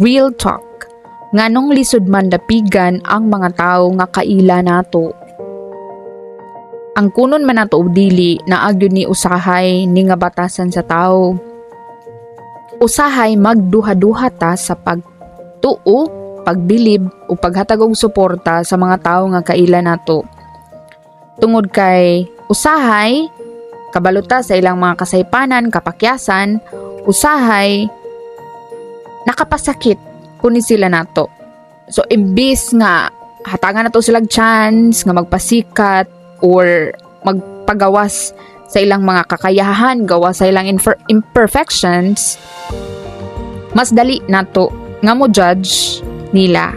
Real talk. Nganong lisod man dapigan ang mga tao nga kaila nato. Ang kunon man nato og dili naagyo ni usahay ni nga batasan sa tao. Usahay magduha-duha ta sa pagtuo, pagbilib o paghatag og suporta sa mga tao nga kaila nato. Tungod kay usahay kabaluta sa ilang mga kasaypanan, kapakyasan, usahay nakapasakit kuni sila nato. So imbis nga hatangan nato silang chance nga magpasikat or magpagawas sa ilang mga kakayahan, gawas sa ilang imperfections, mas dali nato nga mo judge nila.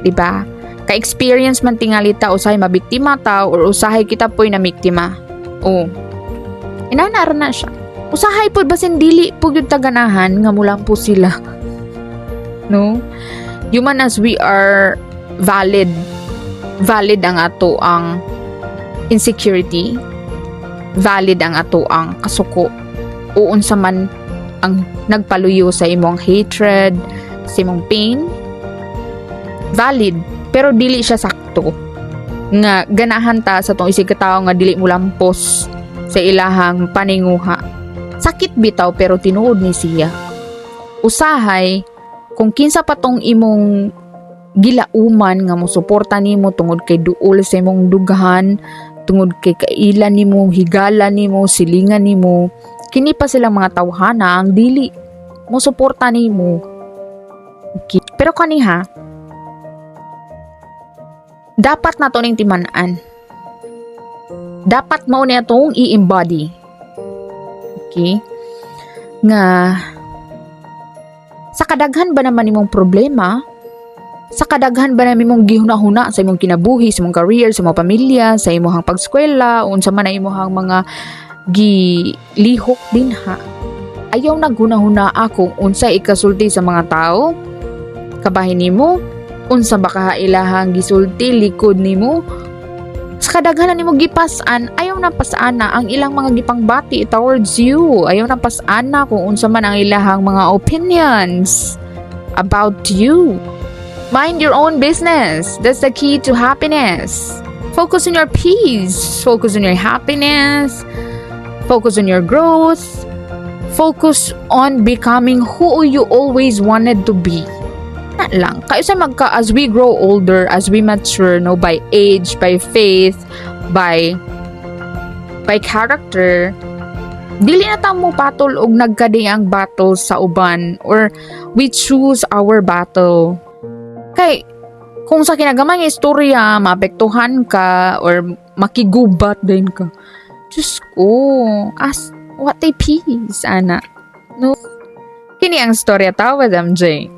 Diba? Ka-experience man tingali ta usahay mabiktima ta or usahay kita po'y namiktima. O, inanara na siya. Usahay po basin dili po yung taganahan nga mulang po sila. No? Human as we are valid ang ato ang insecurity, valid ang ato ang kasuko, o unsa man ang nagpaluyo sa imong hatred, sa imong pain, valid, pero dili siya sakto nga ganahan ta sa tong isig katao nga dili mo lampos sa ilahang paninguha. Sakit bitaw pero tinuod ni siya. Usahay kung kinsa pa tong imong gilauman nga mosuporta nimo tungod kay duol sa imong dughan, tungod kay kailan nimo, higala nimo, silingan nimo, kini pa silang mga tawhana ang dili mosuporta nimo. Okay. Pero kaniha, dapat nato ning timan-an. Dapat mao niya tong i-embody. Okay? Nga sa kadaghan ba naman imong problema, sa kadaghan ba naman imong gihuna-huna sa imong kinabuhi, sa imong career, sa imong pamilya, sa imong pagskwela, unsa man na imong mga gilihok din ha. Ayaw naghuna-huna akong unsa ikasulti sa mga tao, kabahin nimo, unsa ba kailahang gisulti likod nimo. Sa kadaghanan nimo gipas-an, ayaw na pas-ana ang ilang mga gipangbati towards you. Ayaw na pas-ana kung unsa man ang ilahang mga opinions about you. Mind your own business. That's the key to happiness. Focus on your peace. Focus on your happiness. Focus on your growth. Focus on becoming who you always wanted to be. Lang kayo sa as we grow older, as we mature, no, by age, by faith, by character, dili na ta mo patol og nagkadiyang battle sa uban, or we choose our battle. Kay kung sa kinagamang istorya maapektuhan ka or makigubat din ka, Diyos ko, as what a peace ana, no. Kini ang storya ta with MJ.